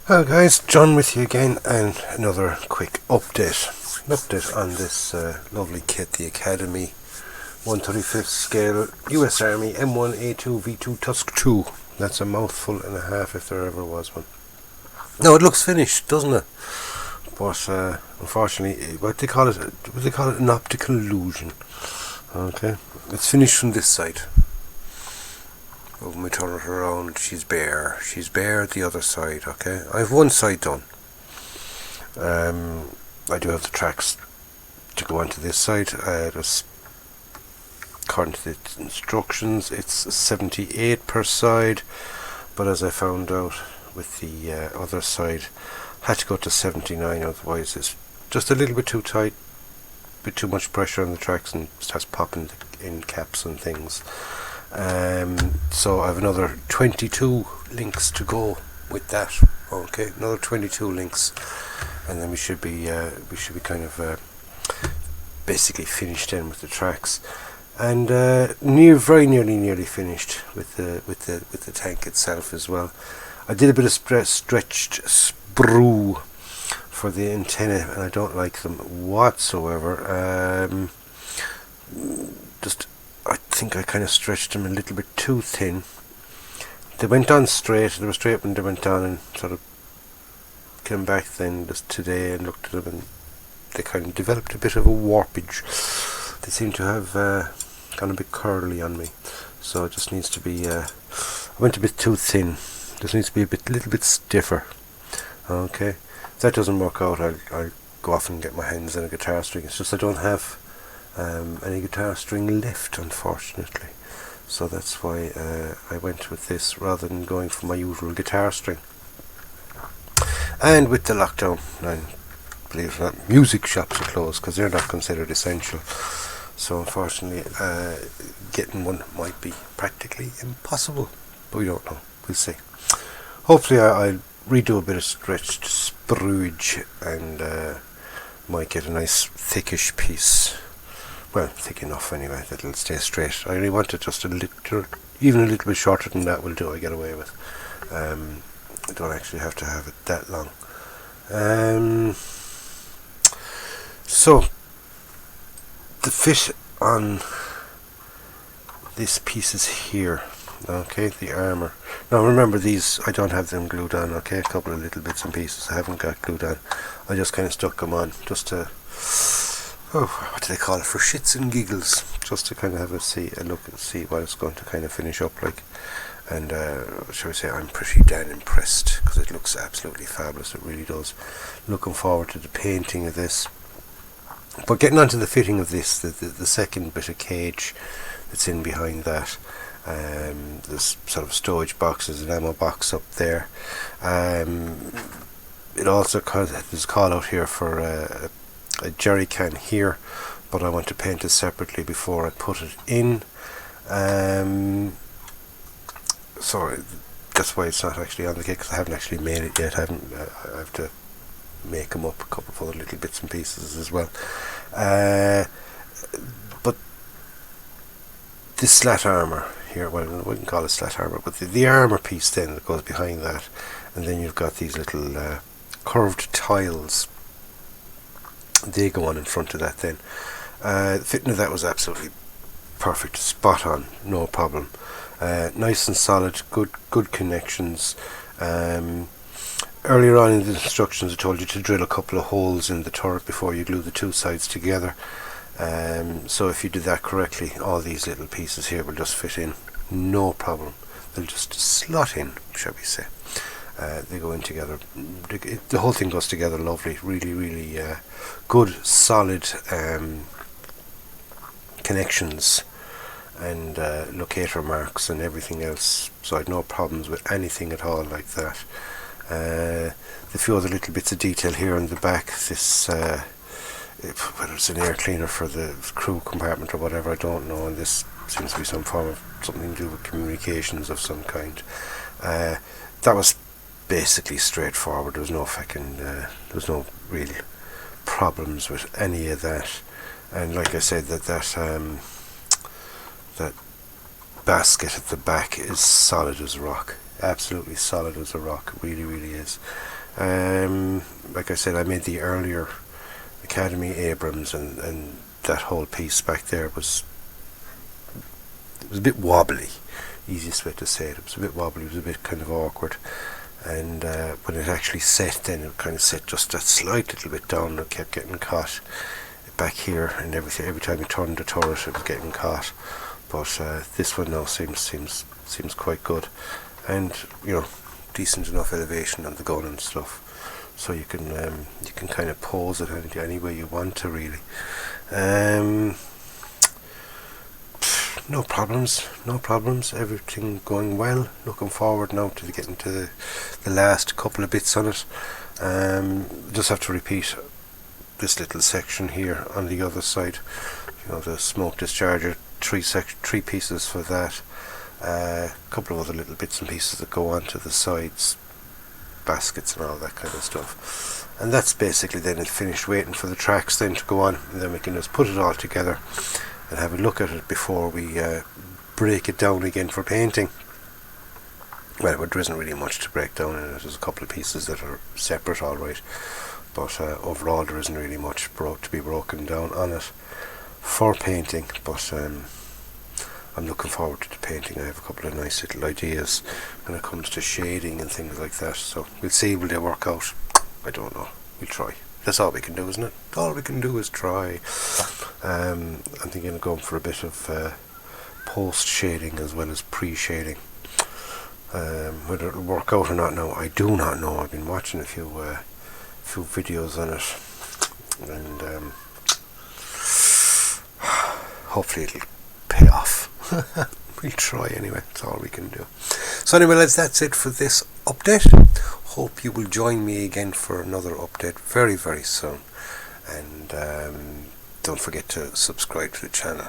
Hello guys, John with you again, and another quick update. An update on this lovely kit, the Academy 1/35th scale US Army M1A2 V2 TUSK 2. That's a mouthful and a half if there ever was one. Now it looks finished, doesn't it? But unfortunately, what they call it an optical illusion. Okay, it's finished from this side. When we turn it around, she's bare. She's bare at the other side, okay? I have one side done. I do have the tracks to go onto this side. Just according to the instructions, it's 78 per side. But as I found out with the other side, had to go to 79, otherwise it's just a little bit too tight, a bit too much pressure on the tracks and starts popping in caps and things. So I have another 22 links to go with that. Okay, another 22 links, and then we should be kind of basically finished in with the tracks, and very nearly finished with the tank itself as well. I did a bit of stretched sprue for the antenna, and I don't like them whatsoever. I think I kind of stretched them a little bit too thin. They went on straight. They were straight when they went on, and sort of came back then just today and looked at them, and they kind of developed a bit of a warpage. They seem to have gone a bit curly on me, so it just needs to be. I went a bit too thin. Just needs to be a little bit stiffer. Okay, if that doesn't work out, I'll go off and get my hands on a guitar string. It's just I don't have any guitar string left, unfortunately, so that's why I went with this rather than going for my usual guitar string. And with the lockdown, and believe it or not, music shops are closed because they're not considered essential, so unfortunately getting one might be practically impossible, but we don't know. We'll see. Hopefully I'll redo a bit of stretched spruage and might get a nice thickish piece. Well, thick enough anyway that it'll stay straight. I only want it just even a little bit shorter than that will do. I get away with. I don't actually have to have it that long. So the fit on this piece is here. Okay, the armour. Now remember, these I don't have them glued on. Okay, a couple of little bits and pieces I haven't got glued on. I just kind of stuck them on just to. What do they call it? For shits and giggles, just to kind of have a look and see what it's going to kind of finish up like. And shall we say, I'm pretty damn impressed because it looks absolutely fabulous. It really does. Looking forward to the painting of this. But getting onto the fitting of this, the second bit of cage that's in behind that. There's sort of storage boxes, an ammo box up there. It also there's a call out here for a jerry can here, but I want to paint it separately before I put it in. So that's why it's not actually on the kit, because I haven't actually made it yet. I have to make them up, a couple of other little bits and pieces as well. But this slat armour here, well, I wouldn't call it slat armour, but the armour piece then that goes behind that, and then you've got these little curved tiles. They go on in front of that then. The fitting of that was absolutely perfect, spot on, no problem. Nice and solid, good connections. Earlier on in the instructions I told you to drill a couple of holes in the turret before you glue the two sides together. So if you do that correctly, all these little pieces here will just fit in, no problem. They'll just slot in, shall we say. They go in together. The whole thing goes together lovely. Really good, solid connections and locator marks and everything else. So I had no problems with anything at all like that. The few other little bits of detail here on the back. This whether it's an air cleaner for the crew compartment or whatever, I don't know. And this seems to be some form of something to do with communications of some kind. That was basically straightforward. There was no there was no real problems with any of that. And like I said, that basket at the back is solid as a rock. Absolutely solid as a rock. It really is. Like I said, I made the earlier Academy Abrams, and that whole piece back there was a bit wobbly. Easiest way to say it. It was a bit wobbly. It was a bit kind of awkward. And when it actually set, then it kind of set just a slight little bit down, and it kept getting caught back here and everything. Every time you turned the turret, it was getting caught. But this one now seems quite good, and decent enough elevation on the gun and stuff, so you can kind of pose it any way you want to, really. No problems. Everything going well. Looking forward now to getting to the last couple of bits on it. Just have to repeat this little section here on the other side. The smoke discharger, three pieces for that. A couple of other little bits and pieces that go onto the sides, baskets and all that kind of stuff. And that's basically then it finished, waiting for the tracks then to go on, and then we can just put it all together and have a look at it before we break it down again for painting. Well, there isn't really much to break down in it. There's a couple of pieces that are separate, alright, but overall there isn't really much to be broken down on it for painting. But I'm looking forward to the painting. I have a couple of nice little ideas when it comes to shading and things like that, so we'll see. Will they work out? I don't know. We'll try. That's all we can do, isn't it? All we can do is try. I'm thinking of going for a bit of post shading as well as pre-shading. Whether it'll work out or not now, I do not know. I've been watching a few videos on it, and hopefully it'll pay off. We'll try anyway. That's all we can do. So anyway, lads, that's it for this update. Hope you will join me again for another update very, very soon. And don't forget to subscribe to the channel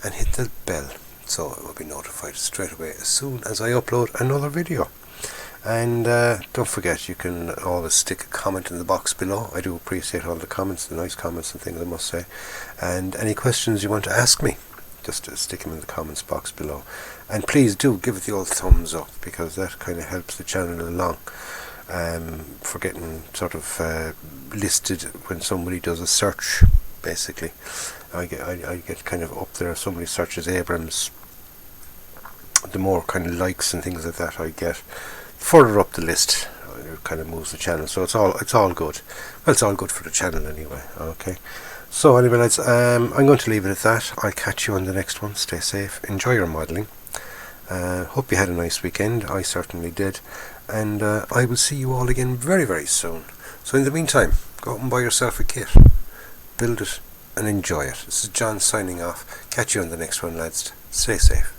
and hit the bell so it will be notified straight away as soon as I upload another video. And don't forget, you can always stick a comment in the box below. I do appreciate all the comments, the nice comments and things, I must say. And any questions you want to ask me, just stick them in the comments box below. And please do give it the old thumbs up, because that kind of helps the channel along, for getting sort of listed when somebody does a search. Basically, I get kind of up there. If somebody searches Abrams, the more kind of likes and things like that I get, further up the list. It kind of moves the channel, so it's all good. Well, it's all good for the channel anyway. Okay. So anyway, lads, I'm going to leave it at that. I'll catch you on the next one. Stay safe. Enjoy your modelling. Hope you had a nice weekend. I certainly did. And I will see you all again very, very soon. So in the meantime, go out and buy yourself a kit. Build it and enjoy it. This is John signing off. Catch you on the next one, lads. Stay safe.